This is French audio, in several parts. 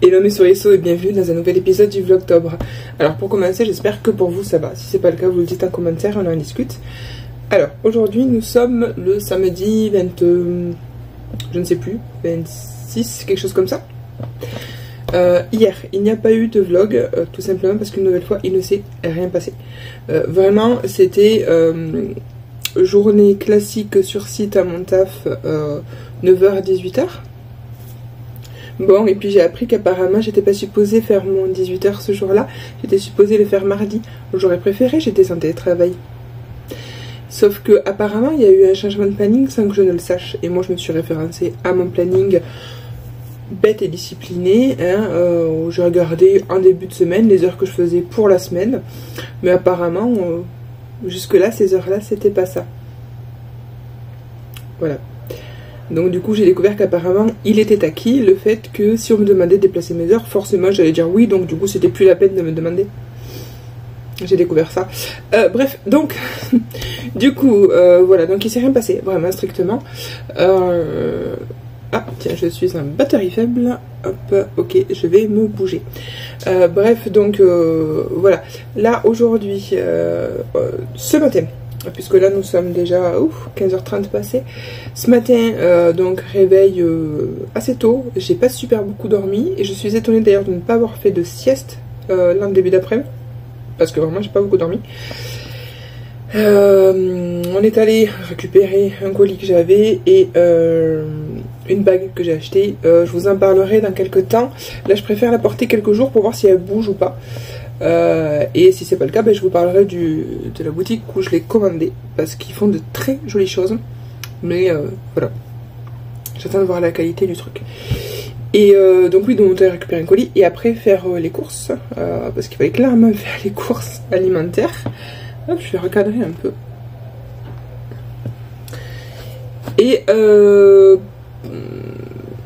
Hello mes souriceaux et bienvenue dans un nouvel épisode du Vlogtobre. Alors pour commencer, j'espère que pour vous ça va. Si c'est pas le cas, vous le dites en commentaire, on en discute. Alors aujourd'hui nous sommes le samedi 20... je ne sais plus, 26, quelque chose comme ça. Hier, il n'y a pas eu de vlog, tout simplement parce qu'une nouvelle fois, il ne s'est rien passé. Vraiment, c'était journée classique sur site à mon taf, 9h à 18h. Bon, et puis j'ai appris qu'apparemment j'étais pas supposée faire mon 18h ce jour-là, j'étais supposée le faire mardi. J'aurais préféré, j'étais en télétravail. Sauf que apparemment il y a eu un changement de planning sans que je ne le sache. Et moi je me suis référencée à mon planning bête et discipliné, hein, où j'ai regardé en début de semaine les heures que je faisais pour la semaine. Mais apparemment, jusque-là, ces heures-là, c'était pas ça. Voilà. Donc du coup j'ai découvert qu'apparemment il était acquis le fait que si on me demandait de déplacer mes heures, forcément j'allais dire oui, donc du coup c'était plus la peine de me demander. J'ai découvert ça. Bref, donc du coup voilà, donc il s'est rien passé, vraiment strictement. Ah tiens, je suis en batterie faible. Hop, ok, je vais me bouger. Bref, donc voilà. Là aujourd'hui, ce matin, puisque là nous sommes déjà 15h30 passées. Ce matin, donc réveil assez tôt, j'ai pas super beaucoup dormi et je suis étonnée d'ailleurs de ne pas avoir fait de sieste là en début d'après-midi, parce que vraiment j'ai pas beaucoup dormi. On est allé récupérer un colis que j'avais et une bague que j'ai achetée. Je vous en parlerai dans quelques temps. Là je préfère la porter quelques jours pour voir si elle bouge ou pas. Et si c'est pas le cas, ben, je vous parlerai de la boutique où je l'ai commandé, parce qu'ils font de très jolies choses. Mais voilà, j'attends de voir la qualité du truc. Et donc oui, donc on a récupéré un colis et après faire les courses, parce qu'il fallait clairement faire les courses alimentaires. Hop, je vais recadrer un peu. Et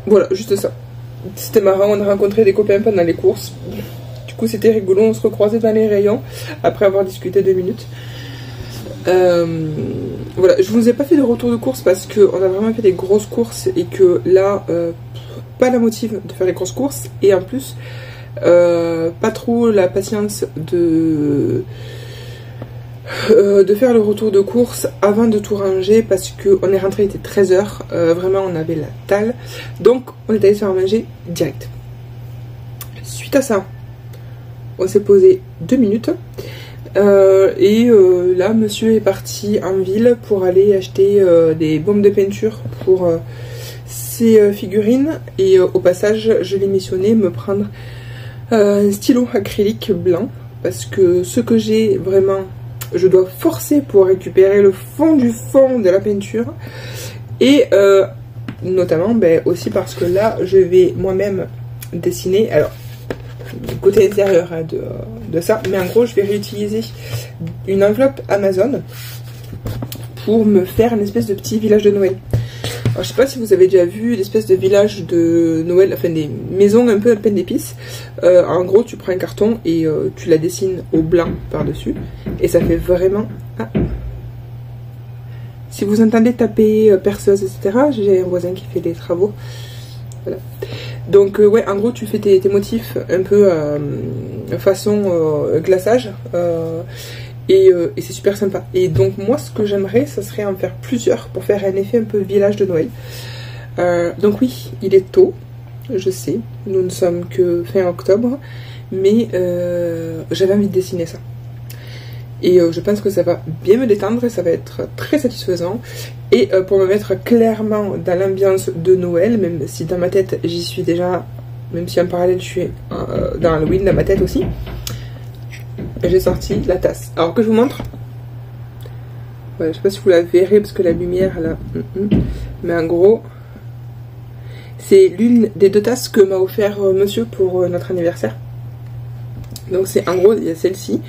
voilà, juste ça. C'était marrant, on a rencontré des copains pendant les courses. Du coup c'était rigolo, on se recroisait dans les rayons après avoir discuté 2 minutes. Voilà, je vous ai pas fait de retour de course parce qu'on a vraiment fait des grosses courses et que là, pas la motive de faire les grosses courses et en plus, pas trop la patience de faire le retour de course avant de tout ranger parce qu'on est rentré, il était 13h, vraiment on avait la dalle, donc on est allé se faire manger direct. Suite à ça, on s'est posé 2 minutes et là monsieur est parti en ville pour aller acheter des bombes de peinture pour ses figurines et au passage je l'ai missionné me prendre un stylo acrylique blanc parce que ce que j'ai vraiment je dois forcer pour récupérer le fond du fond de la peinture et notamment ben, aussi parce que là je vais moi-même dessiner, alors côté intérieur hein, de ça, mais en gros je vais réutiliser une enveloppe Amazon pour me faire une espèce de petit village de Noël. Alors je sais pas si vous avez déjà vu l'espèce de village de Noël, enfin des maisons un peu pleines d'épices. En gros tu prends un carton et tu la dessines au blanc par dessus et ça fait vraiment... Ah. Si vous entendez taper perceuse etc, j'ai un voisin qui fait des travaux. Voilà. Donc ouais, en gros tu fais tes motifs un peu façon glaçage et c'est super sympa. Et donc moi ce que j'aimerais ça serait en faire plusieurs pour faire un effet un peu village de Noël. Donc oui, il est tôt, je sais, nous ne sommes que fin octobre, mais j'avais envie de dessiner ça. Et je pense que ça va bien me détendre et ça va être très satisfaisant. Et pour me mettre clairement dans l'ambiance de Noël, même si dans ma tête j'y suis déjà, même si en parallèle je suis dans Halloween dans ma tête aussi, j'ai sorti la tasse. Alors que je vous montre, voilà, je sais pas si vous la verrez parce que la lumière là, mais en gros c'est l'une des 2 tasses que m'a offert monsieur pour notre anniversaire. Donc c'est en gros il y a celle-ci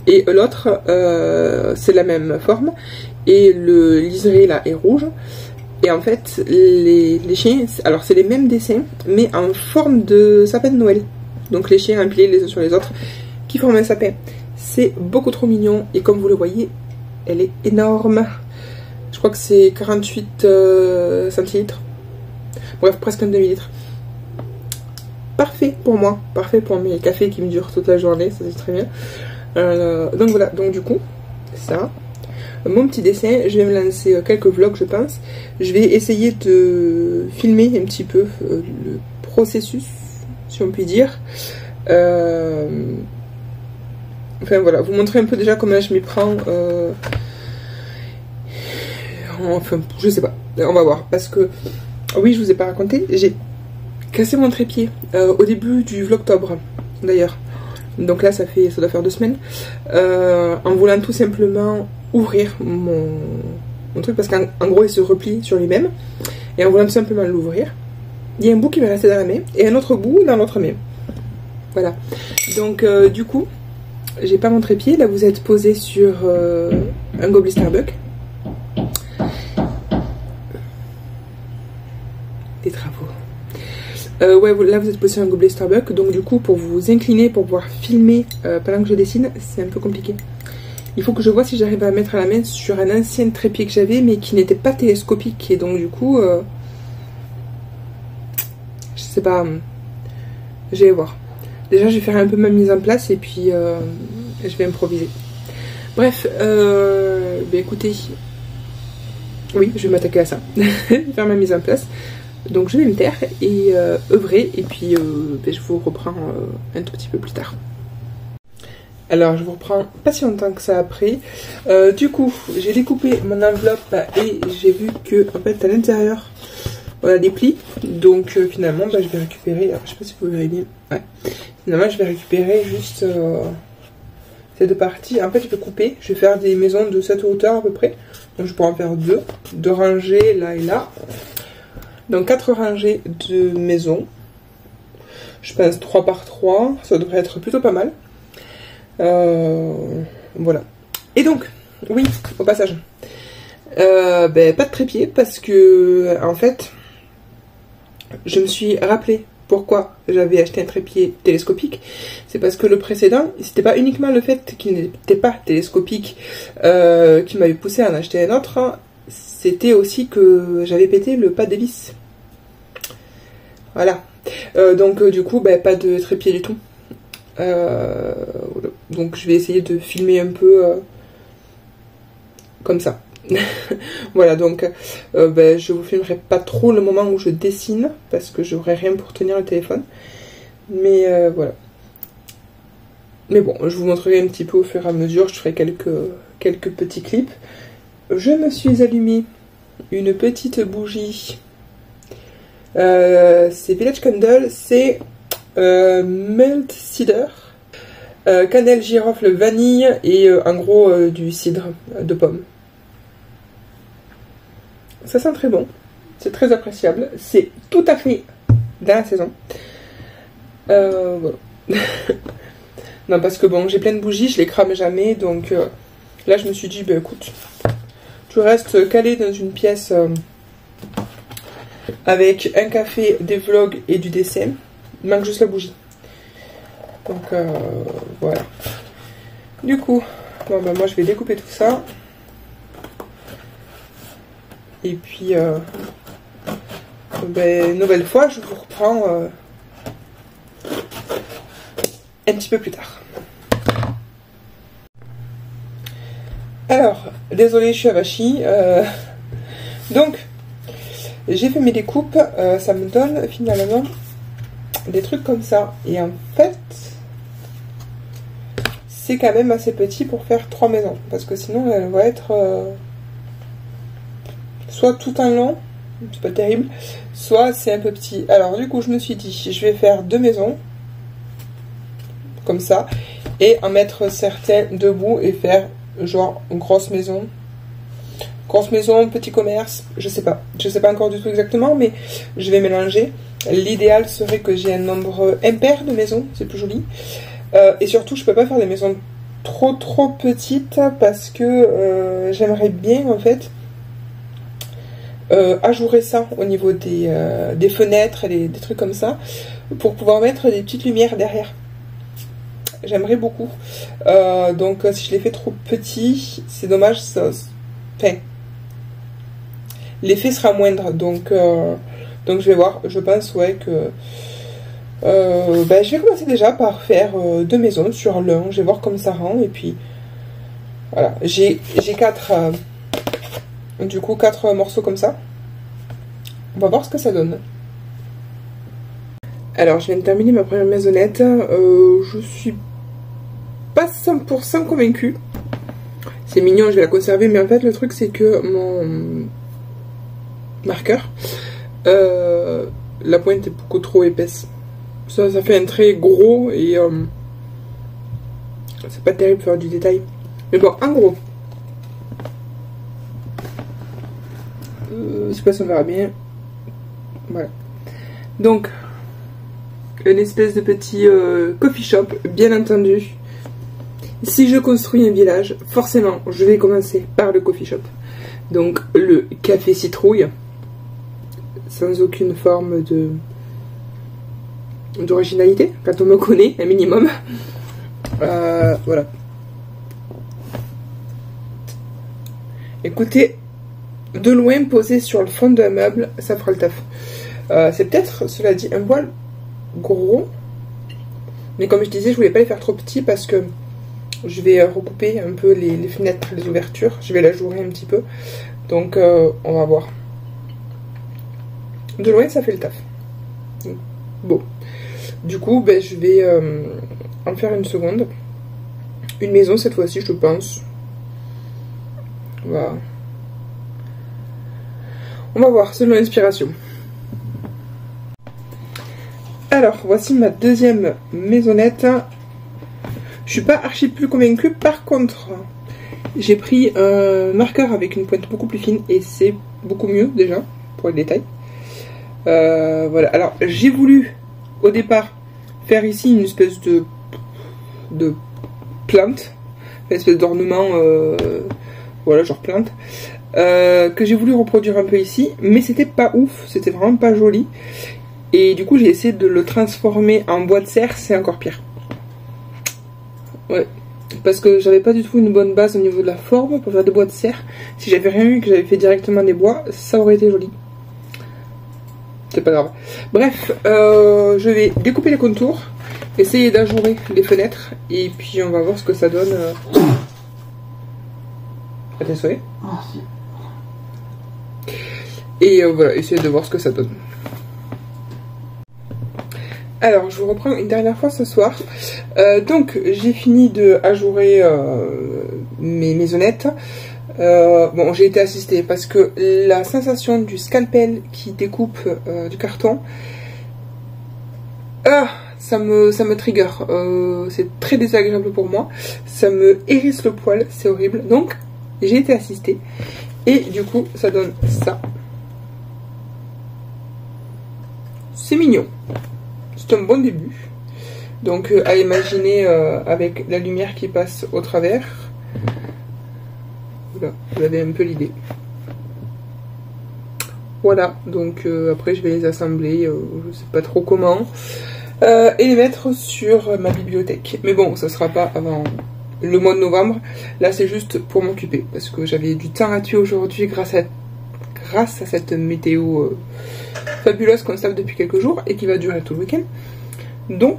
et l'autre c'est la même forme et le liseré là est rouge et en fait les chiens, alors c'est les mêmes dessins mais en forme de sapin de Noël, donc les chiens empilés les uns sur les autres qui forment un sapin. C'est beaucoup trop mignon et comme vous le voyez elle est énorme, je crois que c'est 48 centilitres, bref presque un demi-litre. parfait pour moi, parfait pour mes cafés qui me durent toute la journée, ça c'est très bien. Donc voilà, donc du coup, ça, mon petit dessin, je vais me lancer quelques vlogs je pense. Je vais essayer de filmer un petit peu le processus, si on peut dire. Enfin voilà, vous montrer un peu déjà comment je m'y prends. Enfin, je sais pas, on va voir. Parce que, oui, je vous ai pas raconté, j'ai cassé mon trépied au début du vlogtobre, d'ailleurs. Donc là, ça doit faire 2 semaines. En voulant tout simplement ouvrir mon truc, parce qu'en gros, il se replie sur lui-même. Et en voulant tout simplement l'ouvrir, il y a un bout qui m'est resté dans la main, et un autre bout dans l'autre main. Voilà. Donc, du coup, j'ai pas mon trépied. Là, vous êtes posé sur un gobelet Starbucks. Des travaux. Ouais, là vous êtes posé sur un gobelet Starbucks, donc du coup pour vous incliner, pour pouvoir filmer pendant que je dessine, c'est un peu compliqué. Il faut que je vois si j'arrive à mettre la main sur un ancien trépied que j'avais, mais qui n'était pas télescopique, et donc du coup, je sais pas, je vais voir. Déjà je vais faire un peu ma mise en place, et puis je vais improviser. Bref, bah écoutez, oui, je vais m'attaquer à ça, faire ma mise en place. Donc je vais me taire et œuvrer, et puis je vous reprends un tout petit peu plus tard. Alors je vous reprends pas si longtemps que ça après. Du coup j'ai découpé mon enveloppe et j'ai vu que en fait à l'intérieur on a des plis. Donc finalement je vais récupérer, alors, je sais pas si vous verrez bien. Ouais. Finalement je vais récupérer juste ces 2 parties. En fait je vais couper, je vais faire des maisons de cette hauteur à peu près. Donc je pourrais en faire 2 rangées là et là. Donc 4 rangées de maisons. Je pense 3 par 3. Ça devrait être plutôt pas mal. Voilà. Et donc, oui, au passage. Pas de trépied parce que, en fait, je me suis rappelé pourquoi j'avais acheté un trépied télescopique. C'est parce que le précédent, c'était pas uniquement le fait qu'il n'était pas télescopique qui m'avait poussé à en acheter un autre. C'était aussi que j'avais pété le pas de vis. Voilà. Donc du coup, pas de trépied du tout. Donc je vais essayer de filmer un peu comme ça. Voilà, donc je vous filmerai pas trop le moment où je dessine, parce que j'aurai rien pour tenir le téléphone. Mais voilà. Mais bon, je vous montrerai un petit peu au fur et à mesure, je ferai quelques petits clips. Je me suis allumé une petite bougie. C'est Village Candle, c'est Malt Cider, cannelle, girofle, vanille et en gros du cidre de pomme. Ça sent très bon, c'est très appréciable, c'est tout à fait dans la saison. Voilà. Non, parce que bon, j'ai plein de bougies, je les crame jamais, donc là je me suis dit, écoute, tu restes calé dans une pièce avec un café, des vlogs et du dessin. Il manque juste la bougie. Donc voilà. Du coup, bon, moi je vais découper tout ça. Et puis, une nouvelle fois, je vous reprends un petit peu plus tard. Alors, désolée, je suis avachie. Donc, j'ai fait mes découpes, ça me donne finalement des trucs comme ça. Et en fait, c'est quand même assez petit pour faire 3 maisons. Parce que sinon, elle va être soit tout en long, c'est pas terrible, soit c'est un peu petit. Alors du coup, je me suis dit, je vais faire 2 maisons, comme ça, et en mettre certains debout et faire genre grosse maison, petit commerce, je sais pas encore du tout exactement, mais je vais mélanger. L'idéal serait que j'ai un nombre impair de maisons, c'est plus joli, et surtout je peux pas faire des maisons trop petites parce que j'aimerais bien en fait ajourer ça au niveau des fenêtres et des trucs comme ça pour pouvoir mettre des petites lumières derrière. J'aimerais beaucoup. Donc si je les fais trop petits, c'est dommage, ça, enfin, l'effet sera moindre. Donc je vais voir. Je pense ouais que Je vais commencer déjà par faire 2 maisons sur l'un, je vais voir comment ça rend, et puis voilà, j'ai 4 du coup 4 morceaux comme ça. On va voir ce que ça donne. Alors je viens de terminer ma première maisonnette, je suis pas 100% convaincue. C'est mignon, je vais la conserver, mais en fait le truc c'est que mon marqueur, la pointe est beaucoup trop épaisse. Ça fait un trait gros et c'est pas terrible de faire du détail. Mais bon, en gros, je sais pas si on verra bien. Voilà. Donc, une espèce de petit coffee shop, bien entendu. Si je construis un village, forcément, je vais commencer par le coffee shop. Donc, le café citrouille, sans aucune forme d'originalité, quand on me connaît, un minimum. Voilà. Écoutez, de loin, posé sur le fond d'un meuble, ça fera le taf. C'est peut-être, cela dit, un poil gros. Mais comme je disais, je voulais pas les faire trop petits parce que je vais recouper un peu les fenêtres, les ouvertures. Je vais l'ajourer un petit peu. Donc, on va voir. De loin, ça fait le taf. Bon. Du coup, je vais en faire une seconde. Une maison cette fois-ci, je pense. Voilà. On va voir, selon l'inspiration. Alors, voici ma deuxième maisonnette. Je suis pas archi plus convaincue. Par contre, j'ai pris un marqueur avec une pointe beaucoup plus fine et c'est beaucoup mieux déjà pour les détails. Voilà. Alors, j'ai voulu au départ faire ici une espèce de plante, une espèce d'ornement, voilà, genre plante, que j'ai voulu reproduire un peu ici, mais c'était pas ouf, c'était vraiment pas joli. Et du coup, j'ai essayé de le transformer en bois de serre, c'est encore pire. Ouais, parce que j'avais pas du tout une bonne base au niveau de la forme pour faire des bois de serre. Si j'avais rien eu, que j'avais fait directement des bois, ça aurait été joli. C'est pas grave. Bref, je vais découper les contours, essayer d'ajourer les fenêtres, et puis on va voir ce que ça donne. À tes souhaits. Merci. Et voilà, essayer de voir ce que ça donne. Alors, je vous reprends une dernière fois ce soir. Donc, j'ai fini de ajourer mes maisonnettes. Bon, j'ai été assistée parce que la sensation du scalpel qui découpe du carton, ça me trigger. C'est très désagréable pour moi. Ça me hérisse le poil, c'est horrible. Donc, j'ai été assistée. Et du coup, ça donne ça. C'est mignon. C'est un bon début. Donc à imaginer avec la lumière qui passe au travers. Voilà, vous avez un peu l'idée. Voilà, donc après je vais les assembler, je sais pas trop comment. Et les mettre sur ma bibliothèque. Mais bon, ça sera pas avant le mois de novembre. Là c'est juste pour m'occuper. Parce que j'avais du temps à tuer aujourd'hui grâce à cette météo fabuleuse qu'on savent depuis quelques jours et qui va durer tout le week-end. Donc,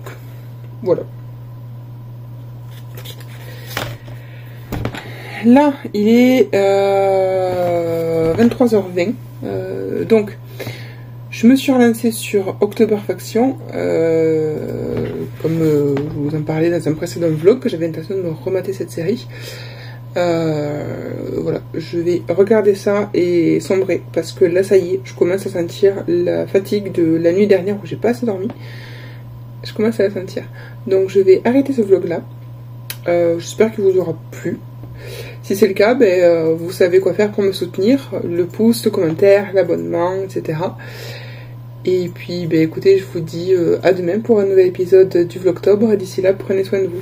voilà. Là, il est 23h20. Donc, je me suis relancée sur October Faction. Comme je vous en parlais dans un précédent vlog, que j'avais l'intention de me remater cette série. Voilà, je vais regarder ça et sombrer parce que là ça y est, je commence à sentir la fatigue de la nuit dernière où j'ai pas assez dormi. Je commence à la sentir, donc je vais arrêter ce vlog là. J'espère qu'il vous aura plu. Si c'est le cas, vous savez quoi faire pour me soutenir, le pouce, le commentaire, l'abonnement, etc. Et puis écoutez, je vous dis à demain pour un nouvel épisode du Vlogtober. D'ici là, prenez soin de vous.